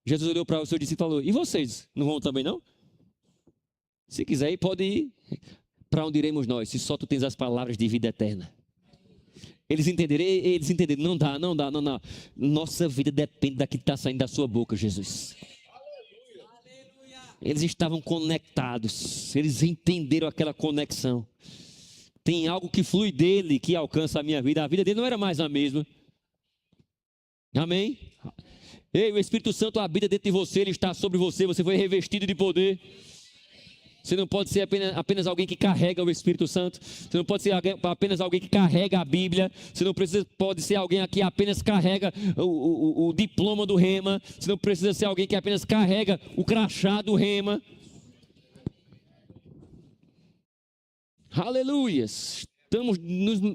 Speaker 1: Jesus olhou para o seu discípulo e falou, e vocês? Não vão também não? Se quiser ir, pode ir. Para onde iremos nós, se só tu tens as palavras de vida eterna? Eles entenderam, não dá. Nossa vida depende daquilo que está saindo da sua boca, Jesus. Eles estavam conectados, eles entenderam aquela conexão. Tem algo que flui dele, que alcança a minha vida. A vida dele não era mais a mesma. Amém? Ei, o Espírito Santo habita dentro de você, ele está sobre você, você foi revestido de poder. Você não pode ser apenas alguém que carrega o Espírito Santo. Você não pode ser apenas alguém que carrega a Bíblia. Você não pode ser alguém que apenas carrega o diploma do Rema. Você não precisa ser alguém que apenas carrega o crachá do Rema. Aleluias. Estamos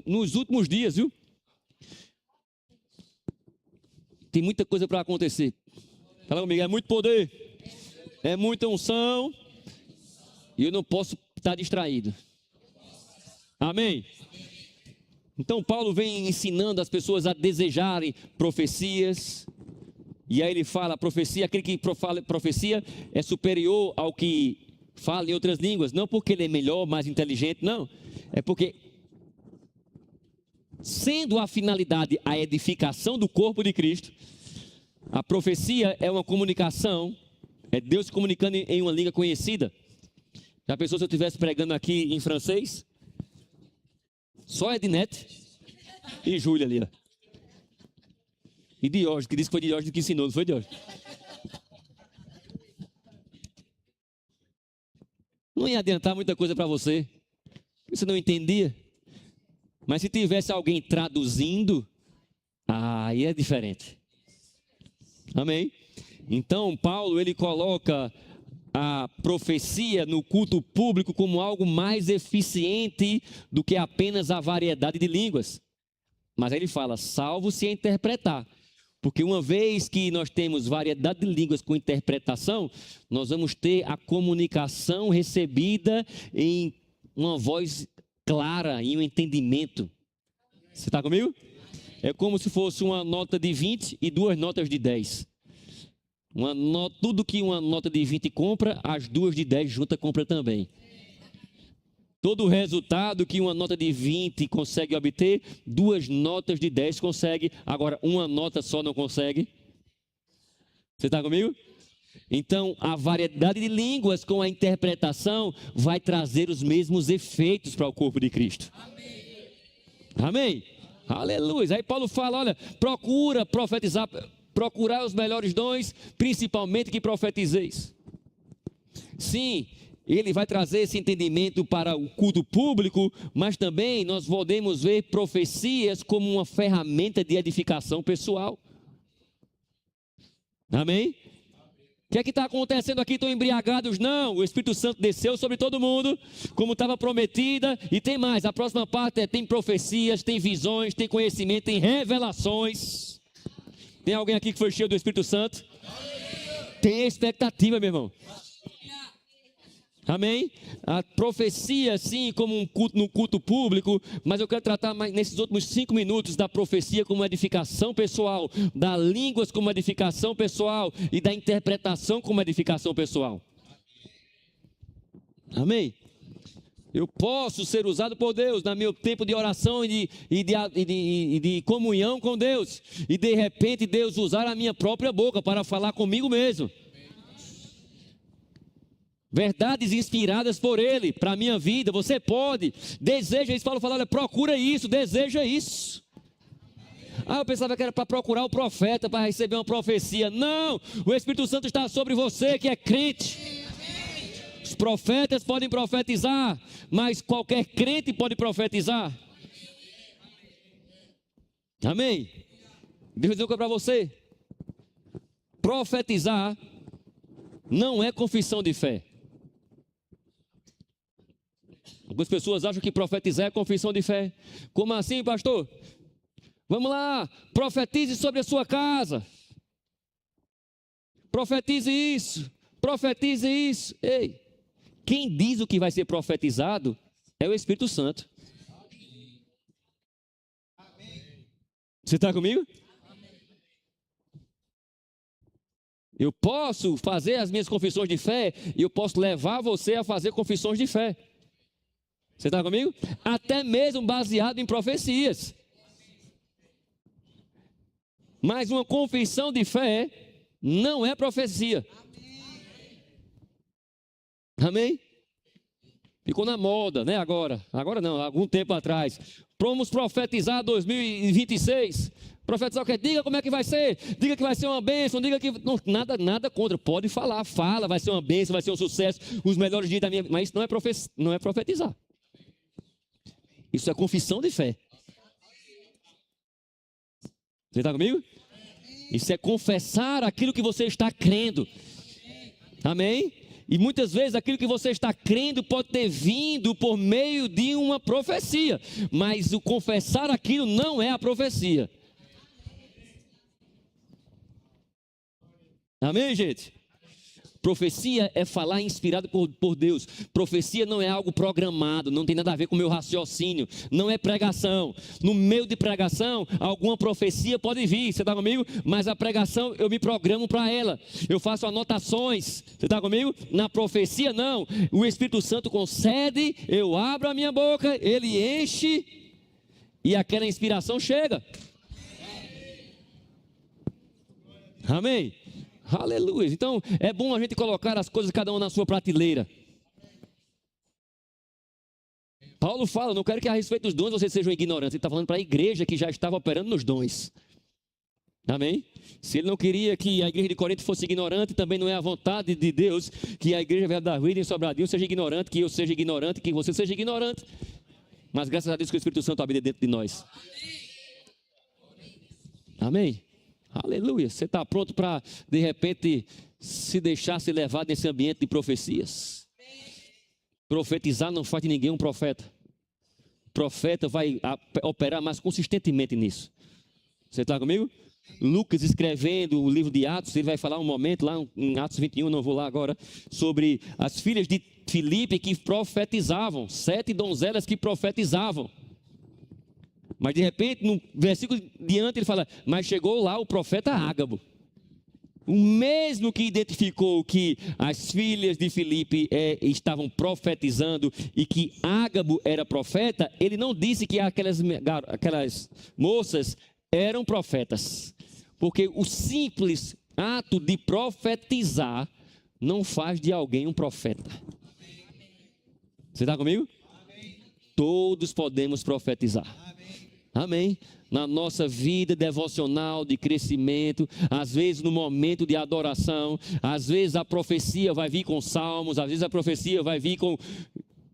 Speaker 1: nos últimos dias, viu? Tem muita coisa para acontecer. Fala comigo, é muito poder. É muita unção. E eu não posso estar distraído. Amém? Então Paulo vem ensinando as pessoas a desejarem profecias. E aí ele fala, a profecia, aquele que fala profecia é superior ao que fala em outras línguas. Não porque ele é melhor, mais inteligente, não. É porque, sendo a finalidade a edificação do corpo de Cristo, a profecia é uma comunicação, é Deus comunicando em uma língua conhecida. Já pensou se eu estivesse pregando aqui em francês? Só Ednete e Júlia ali, ó. E Diógenes, que disse que foi Diógenes que ensinou, não foi Diógenes? Não ia adiantar muita coisa para você. Você não entendia. Mas se tivesse alguém traduzindo, aí é diferente. Amém? Então, Paulo, ele coloca a profecia no culto público como algo mais eficiente do que apenas a variedade de línguas. Mas aí ele fala, salvo se interpretar. Porque uma vez que nós temos variedade de línguas com interpretação, nós vamos ter a comunicação recebida em uma voz clara, em um entendimento. Você está comigo? É como se fosse uma nota de 20 e duas notas de 10. Tudo que uma nota de 20 compra, as duas de 10 juntas compra também. Todo o resultado que uma nota de 20 consegue obter, duas notas de 10 consegue. Agora, uma nota só não consegue. Você está comigo? Então, a variedade de línguas com a interpretação vai trazer os mesmos efeitos para o corpo de Cristo. Amém? Amém? Aleluia. Aí Paulo fala, olha, procura profetizar, procurar os melhores dons, principalmente que profetizeis. Sim, ele vai trazer esse entendimento para o culto público, mas também nós podemos ver profecias como uma ferramenta de edificação pessoal. Amém? O que é que está acontecendo aqui? Estão embriagados? Não, o Espírito Santo desceu sobre todo mundo, como estava prometida, e tem mais, a próxima parte tem profecias, tem visões, tem conhecimento, tem revelações. Tem alguém aqui que foi cheio do Espírito Santo? Tem expectativa, meu irmão. Amém? A profecia, sim, como um culto no culto público, mas eu quero tratar mais nesses últimos 5 minutos da profecia como edificação pessoal, da línguas como edificação pessoal e da interpretação como edificação pessoal. Amém? Eu posso ser usado por Deus no meu tempo de oração e de comunhão com Deus, e de repente Deus usar a minha própria boca para falar comigo mesmo. Verdades inspiradas por Ele, para a minha vida, você pode, deseja isso. Paulo fala, olha, procura isso, deseja isso. Eu pensava que era para procurar o profeta, para receber uma profecia. Não, o Espírito Santo está sobre você que é crente. Os profetas podem profetizar, mas qualquer crente pode profetizar. Amém? Deixa eu dizer uma coisa para você. Profetizar não é confissão de fé. Algumas pessoas acham que profetizar é confissão de fé. Como assim, pastor? Vamos lá, profetize sobre a sua casa. Profetize isso, profetize isso. Ei, quem diz o que vai ser profetizado é o Espírito Santo. Você está comigo? Eu posso fazer as minhas confissões de fé e eu posso levar você a fazer confissões de fé. Você está comigo? Até mesmo baseado em profecias. Mas uma confissão de fé não é profecia. Amém? Ficou na moda, né? Agora não, algum tempo atrás. Vamos profetizar 2026. Profetizar o quê? Diga como é que vai ser. Diga que vai ser uma bênção. Diga que. Não, nada contra. Pode falar. Fala, vai ser uma bênção, vai ser um sucesso. Os melhores dias da minha vida. Mas isso não é profetizar. Isso é confissão de fé. Você está comigo? Isso é confessar aquilo que você está crendo. Amém? E muitas vezes aquilo que você está crendo pode ter vindo por meio de uma profecia. Mas o confessar aquilo não é a profecia. Amém, gente? Profecia é falar inspirado por Deus. Profecia não é algo programado, não tem nada a ver com o meu raciocínio, não é pregação. No meio de pregação, alguma profecia pode vir, você está comigo? Mas a pregação eu me programo para ela, eu faço anotações, você está comigo? Na profecia não, o Espírito Santo concede, eu abro a minha boca, ele enche e aquela inspiração chega. Amém? Aleluia. Então é bom a gente colocar as coisas cada uma na sua prateleira. Paulo fala, não quero que a respeito dos dons vocês sejam ignorantes. Ele está falando para a igreja que já estava operando nos dons. Amém? Se ele não queria que a igreja de Corinto fosse ignorante, também não é a vontade de Deus que a igreja Verbo da Vida em Sobradinho seja ignorante, que eu seja ignorante, que você seja ignorante. Mas graças a Deus que o Espírito Santo habita dentro de nós. Amém? Aleluia, você está pronto para de repente se deixar se levar nesse ambiente de profecias? Profetizar não faz de ninguém um profeta. Profeta vai operar mais consistentemente nisso. Você está comigo? Lucas escrevendo o livro de Atos, ele vai falar um momento lá em Atos 21, não vou lá agora, sobre as filhas de Filipe que profetizavam, 7 donzelas que profetizavam. Mas de repente, no versículo diante, ele fala, mas chegou lá o profeta Ágabo. O mesmo que identificou que as filhas de Filipe estavam profetizando e que Ágabo era profeta, ele não disse que aquelas moças eram profetas. Porque o simples ato de profetizar não faz de alguém um profeta. Você está comigo? Todos podemos profetizar. Amém? Na nossa vida devocional, de crescimento, às vezes no momento de adoração, às vezes a profecia vai vir com salmos, às vezes a profecia vai vir com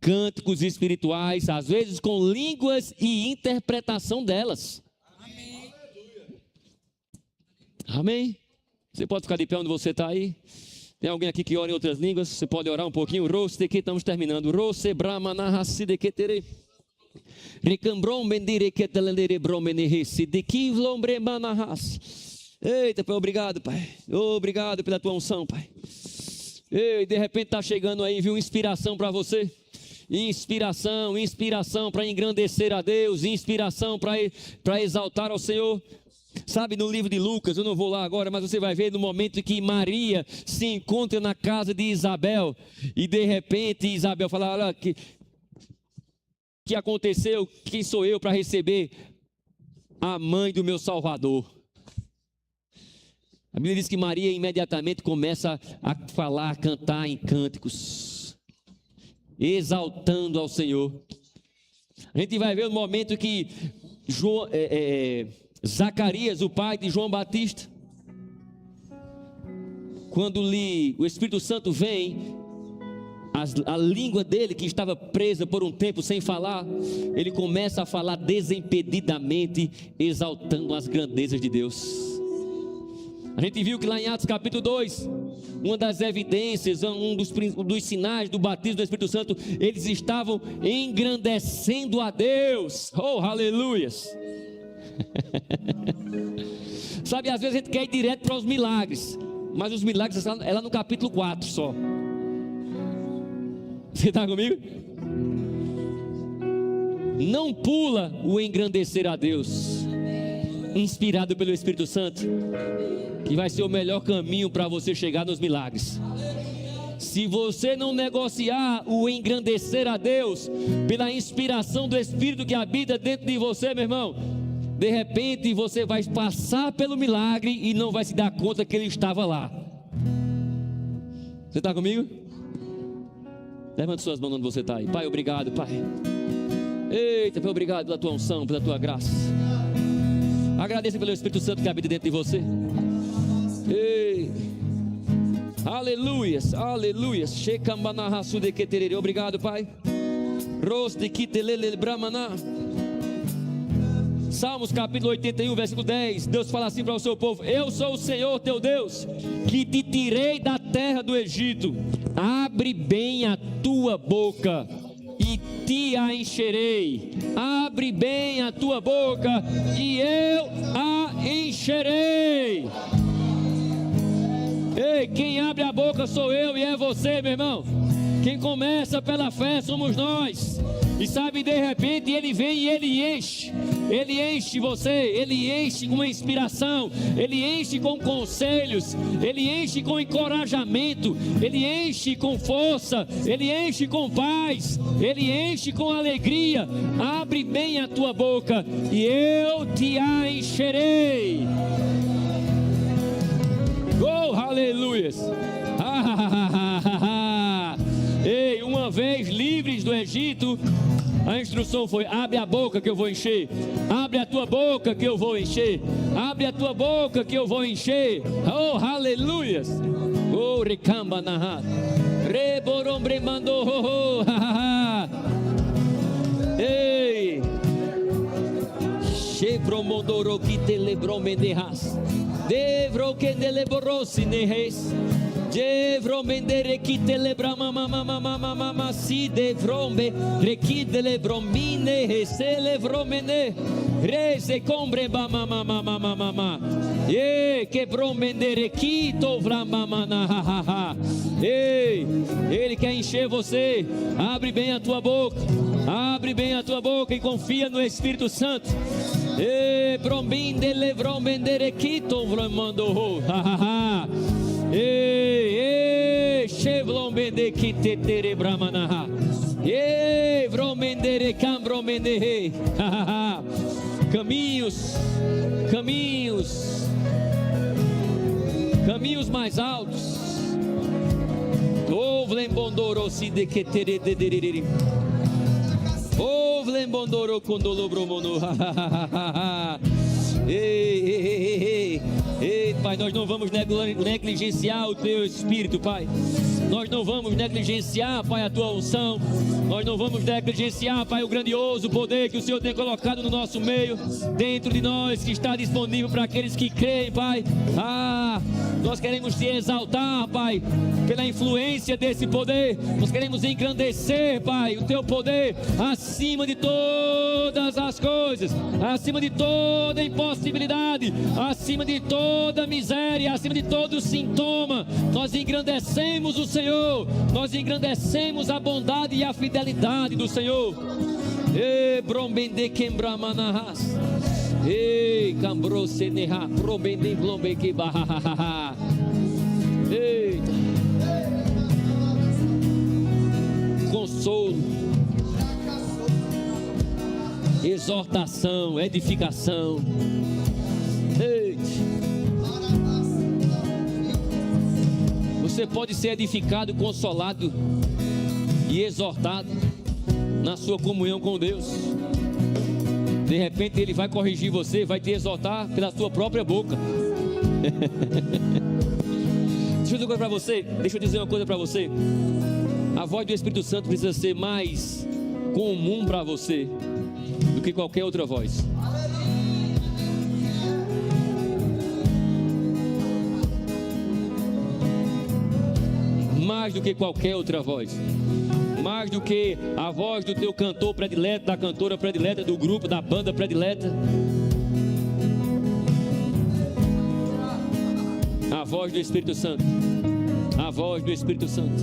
Speaker 1: cânticos espirituais, às vezes com línguas e interpretação delas. Amém? Amém? Você pode ficar de pé onde você está aí? Tem alguém aqui que ora em outras línguas? Você pode orar um pouquinho? Roste que estamos terminando. Roste brahma nahaside que tere. Eita, Pai, obrigado, Pai. Obrigado pela tua unção, Pai. E de repente está chegando aí, viu, inspiração para você. Inspiração para engrandecer a Deus. Inspiração para exaltar ao Senhor. Sabe, no livro de Lucas, eu não vou lá agora, mas você vai ver no momento em que Maria se encontra na casa de Isabel. E de repente Isabel fala, olha que aconteceu, quem sou eu para receber a mãe do meu Salvador? A Bíblia diz que Maria imediatamente começa a falar, a cantar em cânticos, exaltando ao Senhor. A gente vai ver o momento que Zacarias, o pai de João Batista, quando o Espírito Santo vem, a língua dele que estava presa por um tempo sem falar, ele começa a falar desimpedidamente, exaltando as grandezas de Deus. A gente viu que lá em Atos capítulo 2, uma das evidências, um dos sinais do batismo do Espírito Santo, eles estavam engrandecendo a Deus. Oh, aleluias! Sabe, às vezes a gente quer ir direto para os milagres, mas os milagres estão lá no capítulo 4 só. Você está comigo? Não pula o engrandecer a Deus, inspirado pelo Espírito Santo, que vai ser o melhor caminho para você chegar nos milagres. Se você não negociar o engrandecer a Deus pela inspiração do Espírito que habita dentro de você, meu irmão, De repente você vai passar pelo milagre e não vai se dar conta que ele estava lá. Você está comigo? Levante suas mãos onde você está aí. Pai, obrigado, Pai. Eita, Pai, obrigado pela tua unção, pela tua graça. Agradeça pelo Espírito Santo que habita dentro de você. Ei. Aleluias, aleluias. Obrigado, Pai. Salmos capítulo 81, versículo 10. Deus fala assim para o seu povo: eu sou o Senhor teu Deus, que te tirei da terra do Egito. Abre bem a tua boca e te a encherei. Abre bem a tua boca e eu a encherei. Ei, quem abre a boca sou eu e é você, meu irmão. Quem começa pela fé somos nós. E sabe, de repente ele vem e ele enche. Ele enche você, ele enche com inspiração, ele enche com conselhos, ele enche com encorajamento, ele enche com força, ele enche com paz, ele enche com alegria. Abre bem a tua boca e eu te a encherei. Oh, aleluias. Ei, uma vez livres do Egito, a instrução foi: abre a boca que eu vou encher. Abre a tua boca que eu vou encher. Abre a tua boca que eu vou encher. Oh, aleluias. Oh, recamba na reborombre mandou. Ei, chevromondoro que te lebrom menderras. Devro que deleborosi neres. Devromendere que te lebra mama si devrombe requi delebromine celebromene reze combre mama e que bromendere que tovra mama na. Ei, ele quer encher você. Abre bem a tua boca. Abre bem a tua boca e confia no Espírito Santo. E brombinde levromendere que tovra mandou. Ei, chevlon bende que te terebramana. Ei, vromendere cambromende. Caminhos, caminhos, caminhos mais altos. O vlembondoro se de que tere de deriri. O vlembondoro condolo bromono. Ei, Pai, nós não vamos negligenciar o Teu Espírito, Pai. Nós não vamos negligenciar, Pai, a Tua unção. Nós não vamos negligenciar, Pai, o grandioso poder que o Senhor tem colocado no nosso meio, dentro de nós, que está disponível para aqueles que creem, Pai. Nós queremos Te exaltar, Pai, pela influência desse poder. Nós queremos engrandecer, Pai, o Teu poder acima de todas as coisas, acima de toda impossibilidade, acima de toda miséria, acima de todo sintoma. Nós engrandecemos o Senhor, nós engrandecemos a bondade e a fidelidade do Senhor. E brombende quembramanahas. Ei, cambrose neha, brombende glombe que bahahaha. Ei, consolo, exortação, edificação. Ei, você pode ser edificado, consolado e exortado na sua comunhão com Deus. De repente Ele vai corrigir você, vai te exortar pela sua própria boca. Deixa eu dizer uma coisa para você. Deixa eu dizer uma coisa para você. A voz do Espírito Santo precisa ser mais comum para você do que qualquer outra voz. Mais do que qualquer outra voz. Mais do que a voz do teu cantor predileto, da cantora predileta, do grupo, da banda predileta. A voz do Espírito Santo. A voz do Espírito Santo.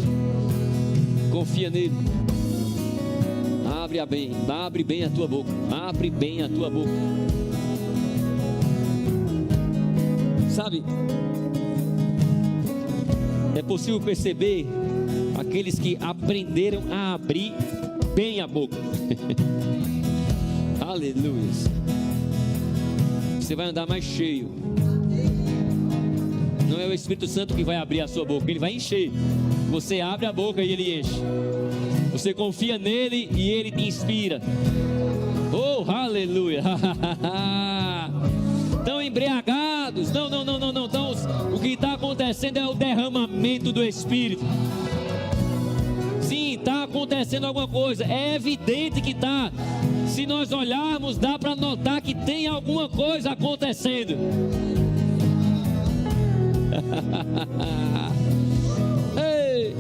Speaker 1: Confia nele. Abre bem a tua boca. Abre bem a tua boca. Sabe? É possível perceber aqueles que aprenderam a abrir bem a boca. Aleluia. Você vai andar mais cheio. Não é o Espírito Santo que vai abrir a sua boca, ele vai encher. Você abre a boca e ele enche. Você confia nele e ele te inspira. Oh, aleluia. Estão embriagados. Não. Então, o que está acontecendo é o derramamento do Espírito. Sim, está acontecendo alguma coisa. É evidente que está. Se nós olharmos, dá para notar que tem alguma coisa acontecendo. Ei.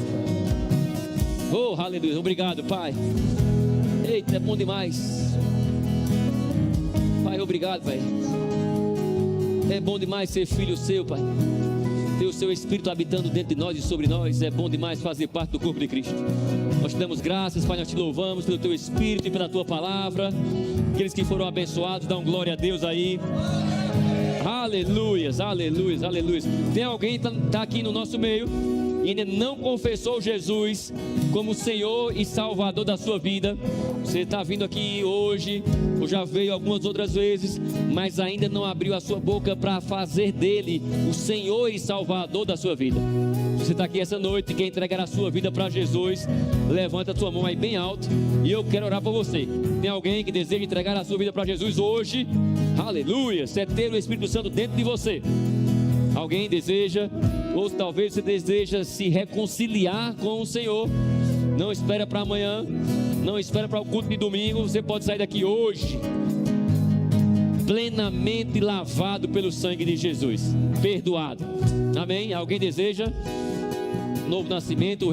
Speaker 1: Oh, aleluia. Obrigado, Pai. Eita, é bom demais. Pai, obrigado, Pai. É bom demais ser filho seu, Pai. Ter o seu Espírito habitando dentro de nós e sobre nós. É bom demais fazer parte do corpo de Cristo. Nós te damos graças, Pai. Nós te louvamos pelo teu Espírito e pela tua palavra. Aqueles que foram abençoados, dão glória a Deus aí. Aleluias, aleluias, aleluias. Tem alguém que está aqui no nosso meio e ainda não confessou Jesus como Senhor e Salvador da sua vida. Você está vindo aqui hoje, ou já veio algumas outras vezes, mas ainda não abriu a sua boca para fazer dele o Senhor e Salvador da sua vida. Você está aqui essa noite e quer entregar a sua vida para Jesus, levanta a sua mão aí bem alto e eu quero orar por você. Tem alguém que deseja entregar a sua vida para Jesus hoje? Aleluia! Você ter o Espírito Santo dentro de você. Alguém deseja, ou talvez você deseja se reconciliar com o Senhor. Não espera para amanhã, não espera para o culto de domingo. Você pode sair daqui hoje plenamente lavado pelo sangue de Jesus, perdoado. Amém? Alguém deseja novo nascimento?